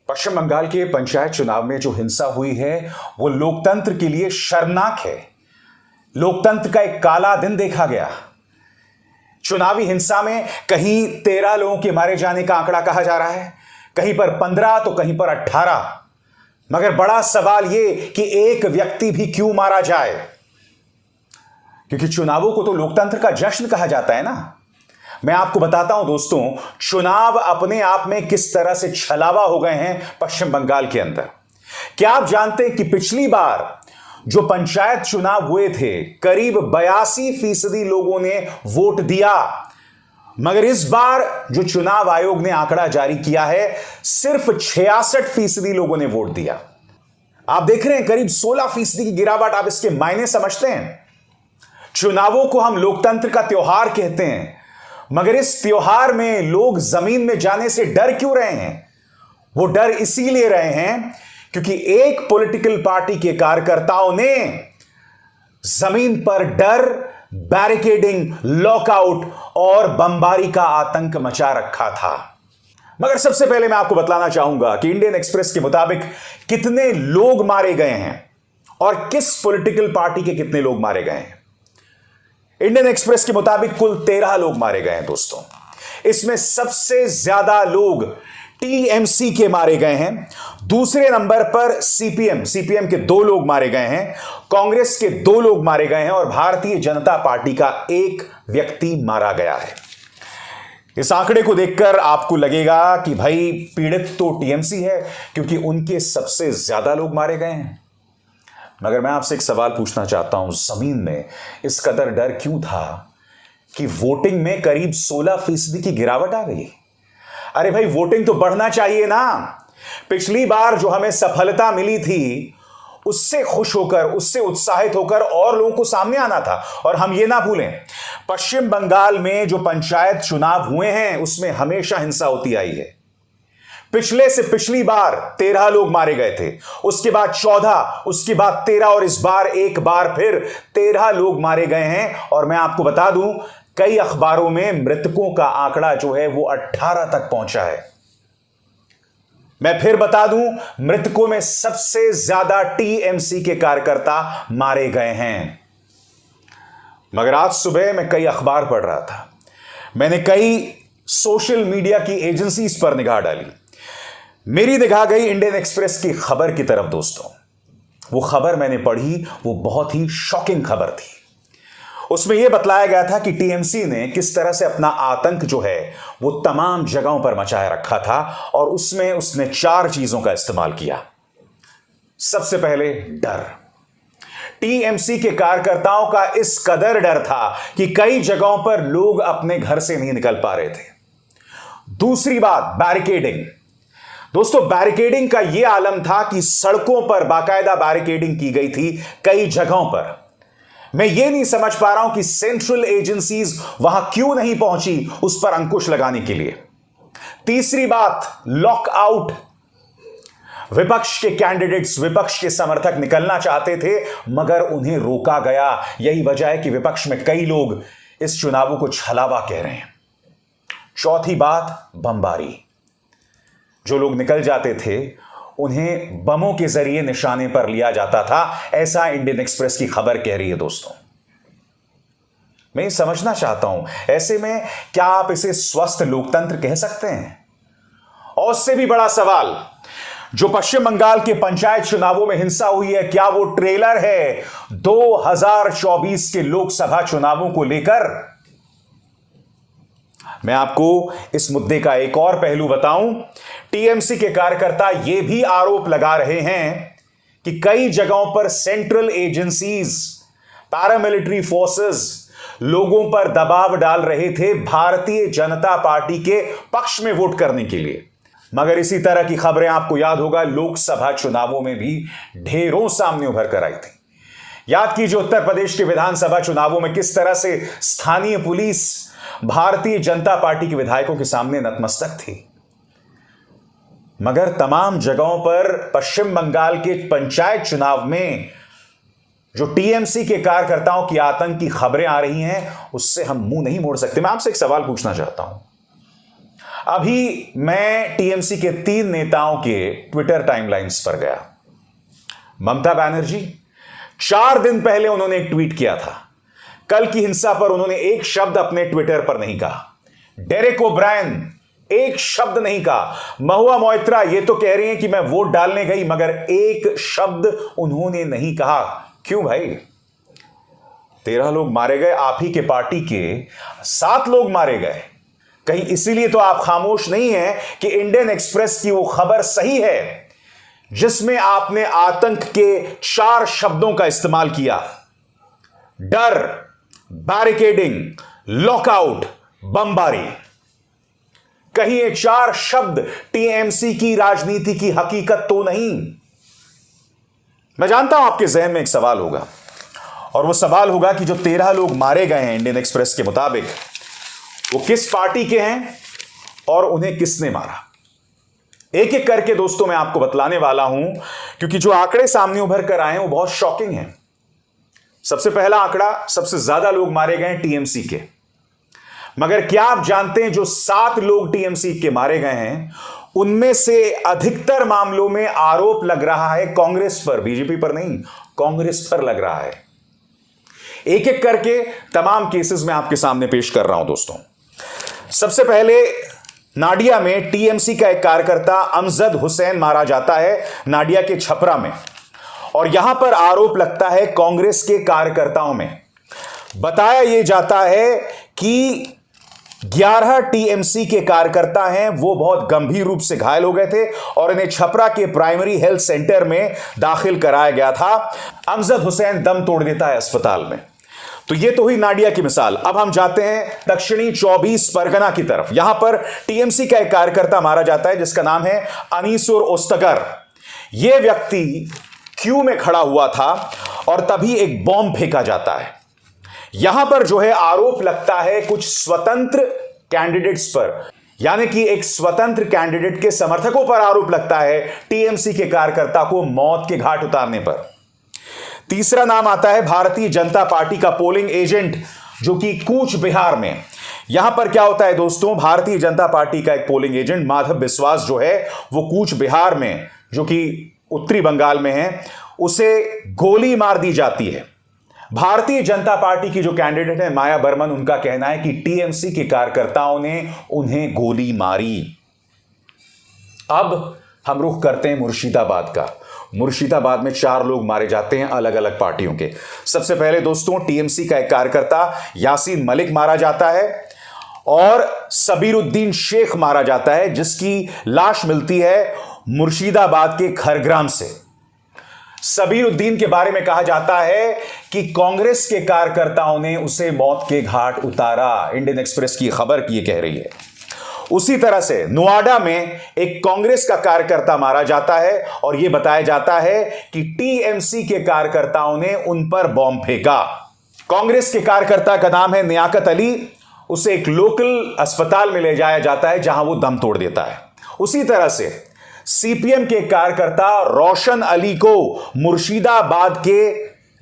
पश्चिम बंगाल के पंचायत चुनाव में जो हिंसा हुई है वो लोकतंत्र के लिए शर्मनाक है। लोकतंत्र का एक काला दिन देखा गया। चुनावी हिंसा में कहीं 13 लोगों के मारे जाने का आंकड़ा कहा जा रहा है, कहीं पर 15 तो कहीं पर 18। मगर बड़ा सवाल यह कि एक व्यक्ति भी क्यों मारा जाए, क्योंकि चुनावों को तो लोकतंत्र का जश्न कहा जाता है ना। मैं आपको बताता हूं दोस्तों, चुनाव अपने आप में किस तरह से छलावा हो गए हैं पश्चिम बंगाल के अंदर। क्या आप जानते हैं कि पिछली बार जो पंचायत चुनाव हुए थे करीब 82% लोगों ने वोट दिया, मगर इस बार जो चुनाव आयोग ने आंकड़ा जारी किया है सिर्फ 66% लोगों ने वोट दिया। आप देख रहे हैं करीब 16% की गिरावट। आप इसके मायने समझते हैं? चुनावों को हम लोकतंत्र का त्योहार कहते हैं, मगर इस त्योहार में लोग जमीन में जाने से डर क्यों रहे हैं? वो डर इसीलिए रहे हैं क्योंकि एक पॉलिटिकल पार्टी के कार्यकर्ताओं ने जमीन पर डर, बैरिकेडिंग, लॉकआउट और बमबारी का आतंक मचा रखा था। मगर सबसे पहले मैं आपको बतलाना चाहूंगा कि इंडियन एक्सप्रेस के मुताबिक कितने लोग मारे गए हैं और किस पॉलिटिकल पार्टी के कितने लोग मारे गए हैं। इंडियन एक्सप्रेस के मुताबिक कुल 13 लोग मारे गए हैं दोस्तों। इसमें सबसे ज्यादा लोग टीएमसी के मारे गए हैं। दूसरे नंबर पर सीपीएम के 2 लोग मारे गए हैं, कांग्रेस के 2 लोग मारे गए हैं और भारतीय जनता पार्टी का 1 व्यक्ति मारा गया है। इस आंकड़े को देखकर आपको लगेगा कि भाई पीड़ित तो टीएमसी है क्योंकि उनके सबसे ज्यादा लोग मारे गए हैं। मगर मैं आपसे एक सवाल पूछना चाहता हूं, जमीन में इस कदर डर क्यों था कि वोटिंग में करीब 16% की गिरावट आ गई? अरे भाई, वोटिंग तो बढ़ना चाहिए ना। पिछली बार जो हमें सफलता मिली थी उससे खुश होकर, उससे उत्साहित होकर और लोगों को सामने आना था। और हम ये ना भूलें, पश्चिम बंगाल में जो पंचायत चुनाव हुए हैं उसमें हमेशा हिंसा होती आई है। पिछले से पिछली बार 13 लोग मारे गए थे, उसके बाद 14, उसके बाद 13 और इस बार एक बार फिर 13 लोग मारे गए हैं। और मैं आपको बता दूं, कई अखबारों में मृतकों का आंकड़ा जो है वो 18 तक पहुंचा है। मैं फिर बता दूं, मृतकों में सबसे ज्यादा टीएमसी के कार्यकर्ता मारे गए हैं। मगर आज सुबह मैं कई अखबार पढ़ रहा था, मैंने कई सोशल मीडिया की एजेंसीज पर निगाह डाली। मेरी निगाह गई इंडियन एक्सप्रेस की खबर की तरफ दोस्तों। वो खबर मैंने पढ़ी, वो बहुत ही शॉकिंग खबर थी। उसमें यह बतलाया गया था कि टीएमसी ने किस तरह से अपना आतंक जो है वो तमाम जगहों पर मचाए रखा था और उसमें उसने 4 चीजों का इस्तेमाल किया। सबसे पहले डर। टीएमसी के कार्यकर्ताओं का इस कदर डर था कि कई जगहों पर लोग अपने घर से नहीं निकल पा रहे थे। दूसरी बात, बैरिकेडिंग। दोस्तों, बैरिकेडिंग का यह आलम था कि सड़कों पर बाकायदा बैरिकेडिंग की गई थी कई जगहों पर। मैं यह नहीं समझ पा रहा हूं कि सेंट्रल एजेंसीज वहां क्यों नहीं पहुंची उस पर अंकुश लगाने के लिए। तीसरी बात, लॉकआउट। विपक्ष के कैंडिडेट्स, विपक्ष के समर्थक निकलना चाहते थे मगर उन्हें रोका गया। यही वजह है कि विपक्ष में कई लोग इस चुनावों को छलावा कह रहे हैं। चौथी बात, बमबारी। जो लोग निकल जाते थे उन्हें बमों के जरिए निशाने पर लिया जाता था, ऐसा इंडियन एक्सप्रेस की खबर कह रही है दोस्तों। मैं समझना चाहता हूं, ऐसे में क्या आप इसे स्वस्थ लोकतंत्र कह सकते हैं? और उससे भी बड़ा सवाल, जो पश्चिम बंगाल के पंचायत चुनावों में हिंसा हुई है, क्या वो ट्रेलर है 2024 के लोकसभा चुनावों को लेकर? मैं आपको इस मुद्दे का एक और पहलू बताऊं। टीएमसी के कार्यकर्ता यह भी आरोप लगा रहे हैं कि कई जगहों पर सेंट्रल एजेंसीज, पैरामिलिट्री फोर्सेस लोगों पर दबाव डाल रहे थे भारतीय जनता पार्टी के पक्ष में वोट करने के लिए। मगर इसी तरह की खबरें आपको याद होगा लोकसभा चुनावों में भी ढेरों सामने उभर कर आई थी। याद कीजिए उत्तर प्रदेश के विधानसभा चुनावों में किस तरह से स्थानीय पुलिस भारतीय जनता पार्टी के विधायकों के सामने नतमस्तक थी। मगर तमाम जगहों पर पश्चिम बंगाल के पंचायत चुनाव में जो टीएमसी के कार्यकर्ताओं की आतंक की खबरें आ रही हैं उससे हम मुंह नहीं मोड़ सकते। मैं आपसे एक सवाल पूछना चाहता हूं, अभी मैं टीएमसी के 3 नेताओं के ट्विटर टाइमलाइंस पर गया। ममता बनर्जी, 4 दिन पहले उन्होंने एक ट्वीट किया था। कल की हिंसा पर उन्होंने एक शब्द अपने ट्विटर पर नहीं कहा। डेरेक ओब्रायन, एक शब्द नहीं कहा। महुआ मोइत्रा ये तो कह रही हैं कि मैं वोट डालने गई, मगर एक शब्द उन्होंने नहीं कहा। क्यों भाई? 13 लोग मारे गए, आप ही के पार्टी के 7 लोग मारे गए। कहीं इसीलिए तो आप खामोश नहीं हैं कि इंडियन एक्सप्रेस की वो खबर सही है जिसमें आपने आतंक के 4 शब्दों का इस्तेमाल किया। डर, बैरिकेडिंग, लॉकआउट, बमबारी। कहीं ये 4 शब्द टीएमसी की राजनीति की हकीकत तो नहीं? मैं जानता हूं आपके जहन में एक सवाल होगा, और वो सवाल होगा कि जो 13 लोग मारे गए हैं इंडियन एक्सप्रेस के मुताबिक, वो किस पार्टी के हैं और उन्हें किसने मारा। एक एक करके दोस्तों मैं आपको बतलाने वाला हूं, क्योंकि जो आंकड़े सामने उभर कर आए हैं वो बहुत शॉकिंग हैं। सबसे पहला आंकड़ा, सबसे ज्यादा लोग मारे गए टीएमसी के। मगर क्या आप जानते हैं जो 7 लोग टीएमसी के मारे गए हैं, उनमें से अधिकतर मामलों में आरोप लग रहा है कांग्रेस पर, बीजेपी पर नहीं, कांग्रेस पर लग रहा है। एक एक करके तमाम केसेस में आपके सामने पेश कर रहा हूं दोस्तों। सबसे पहले नाडिया में टीएमसी का एक कार्यकर्ता अमजद हुसैन मारा जाता है, नाडिया के छपरा में, और यहां पर आरोप लगता है कांग्रेस के कार्यकर्ताओं में। बताया यह जाता है कि 11 टीएमसी के कार्यकर्ता हैं, वो बहुत गंभीर रूप से घायल हो गए थे और इन्हें छपरा के प्राइमरी हेल्थ सेंटर में दाखिल कराया गया था। अमजद हुसैन दम तोड़ देता है अस्पताल में। तो ये तो हुई नाडिया की मिसाल। अब हम जाते हैं दक्षिणी 24 परगना की तरफ। यहां पर टीएमसी का एक कार्यकर्ता मारा जाता है जिसका नाम है अनीसुर ओस्तकर। यह व्यक्ति क्यू में खड़ा हुआ था और तभी एक बॉम्ब फेंका जाता है। यहां पर जो है आरोप लगता है कुछ स्वतंत्र कैंडिडेट्स पर, यानी कि एक स्वतंत्र कैंडिडेट के समर्थकों पर आरोप लगता है टीएमसी के कार्यकर्ता को मौत के घाट उतारने पर। तीसरा नाम आता है भारतीय जनता पार्टी का पोलिंग एजेंट, जो कि कूच बिहार में। यहां पर क्या होता है दोस्तों, भारतीय जनता पार्टी का एक पोलिंग एजेंट माधव विश्वास जो है वो कूच बिहार में, जो कि उत्तरी बंगाल में है, उसे गोली मार दी जाती है। भारतीय जनता पार्टी की जो कैंडिडेट है माया बर्मन, उनका कहना है कि टीएमसी के कार्यकर्ताओं ने उन्हें गोली मारी। अब हम रुख करते हैं मुर्शिदाबाद का। मुर्शिदाबाद में 4 लोग मारे जाते हैं अलग अलग पार्टियों के। सबसे पहले दोस्तों टीएमसी का एक कार्यकर्ता यासीन मलिक मारा जाता है और सबीरुद्दीन शेख मारा जाता है, जिसकी लाश मिलती है मुर्शिदाबाद के खरग्राम से। सबीरुद्दीन के बारे में कहा जाता है कि कांग्रेस के कार्यकर्ताओं ने उसे मौत के घाट उतारा। इंडियन एक्सप्रेस की खबर की कह रही है। उसी तरह से नोएडा में एक कांग्रेस का कार्यकर्ता मारा जाता है और यह बताया जाता है कि टीएमसी के कार्यकर्ताओं ने उन पर बॉम्ब फेंका। कांग्रेस के कार्यकर्ता का नाम है नियाकत अली। उसे एक लोकल अस्पताल में ले जाया जाता है जहां वो दम तोड़ देता है। उसी तरह से सीपीएम के कार्यकर्ता रोशन अली को मुर्शिदाबाद के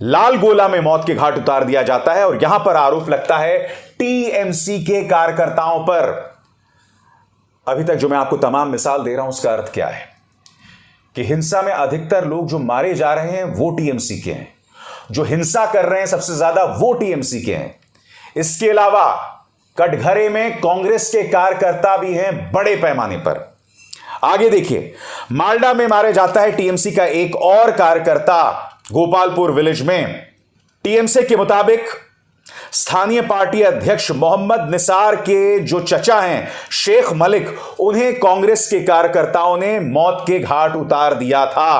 लाल गोला में मौत के घाट उतार दिया जाता है और यहां पर आरोप लगता है टीएमसी के कार्यकर्ताओं पर। अभी तक जो मैं आपको तमाम मिसाल दे रहा हूं उसका अर्थ क्या है कि हिंसा में अधिकतर लोग जो मारे जा रहे हैं वो टीएमसी के हैं, जो हिंसा कर रहे हैं सबसे ज्यादा वो टीएमसी के हैं। इसके अलावा कटघरे में कांग्रेस के कार्यकर्ता भी हैं बड़े पैमाने पर। आगे देखिए, मालडा में मारे जाता है टीएमसी का एक और कार्यकर्ता गोपालपुर विलेज में। टीएमसी के मुताबिक स्थानीय पार्टी अध्यक्ष मोहम्मद निसार के जो चचा हैं शेख मलिक, उन्हें कांग्रेस के कार्यकर्ताओं ने मौत के घाट उतार दिया था।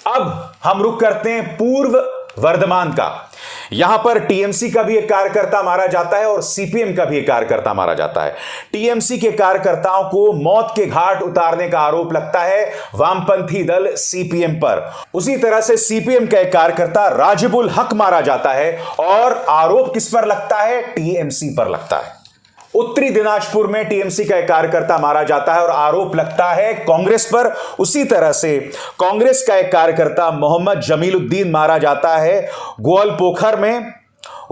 अब हम रुक करते हैं पूर्व वर्धमान का। यहां पर टीएमसी का भी एक कार्यकर्ता मारा जाता है और सीपीएम का भी एक कार्यकर्ता मारा जाता है। टीएमसी के कार्यकर्ताओं को मौत के घाट उतारने का आरोप लगता है वामपंथी दल सीपीएम पर। उसी तरह से सीपीएम का एक कार्यकर्ता राजिबुल हक मारा जाता है और आरोप किस पर लगता है? टीएमसी पर लगता है। उत्तरी दिनाजपुर में टीएमसी का एक कार्यकर्ता मारा जाता है और आरोप लगता है कांग्रेस पर। उसी तरह से कांग्रेस का एक कार्यकर्ता मोहम्मद जमीलुद्दीन मारा जाता है गोलपोखर में।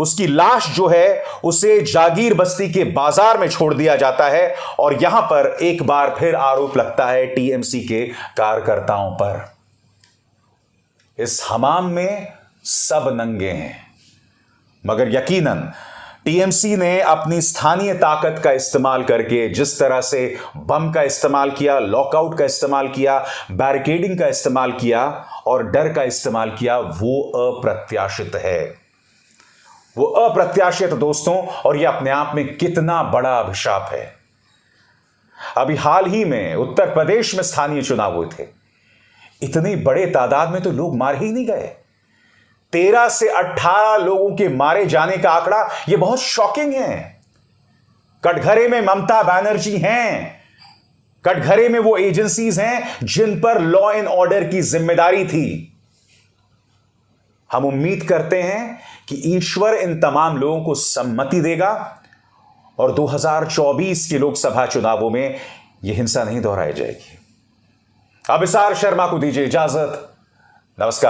उसकी लाश जो है उसे जागीर बस्ती के बाजार में छोड़ दिया जाता है और यहां पर एक बार फिर आरोप लगता है टीएमसी के कार्यकर्ताओं पर। इस हमाम में सब नंगे हैं, मगर यकीनन टीएमसी ने अपनी स्थानीय ताकत का इस्तेमाल करके जिस तरह से बम का इस्तेमाल किया, लॉकआउट का इस्तेमाल किया, बैरिकेडिंग का इस्तेमाल किया और डर का इस्तेमाल किया, वो अप्रत्याशित है। वो अप्रत्याशित दोस्तों, और यह अपने आप में कितना बड़ा अभिशाप है। अभी हाल ही में उत्तर प्रदेश में स्थानीय चुनाव हुए थे। इतनी बड़े तादाद में तो लोग मारे ही नहीं गए। 13 से 18 लोगों के मारे जाने का आंकड़ा यह बहुत शॉकिंग है। कटघरे में ममता बनर्जी हैं, कटघरे में वो एजेंसीज हैं जिन पर लॉ एंड ऑर्डर की जिम्मेदारी थी। हम उम्मीद करते हैं कि ईश्वर इन तमाम लोगों को सम्मति देगा और 2024 के लोकसभा चुनावों में यह हिंसा नहीं दोहराई जाएगी। अभिसार शर्मा को दीजिए इजाजत। नमस्कार।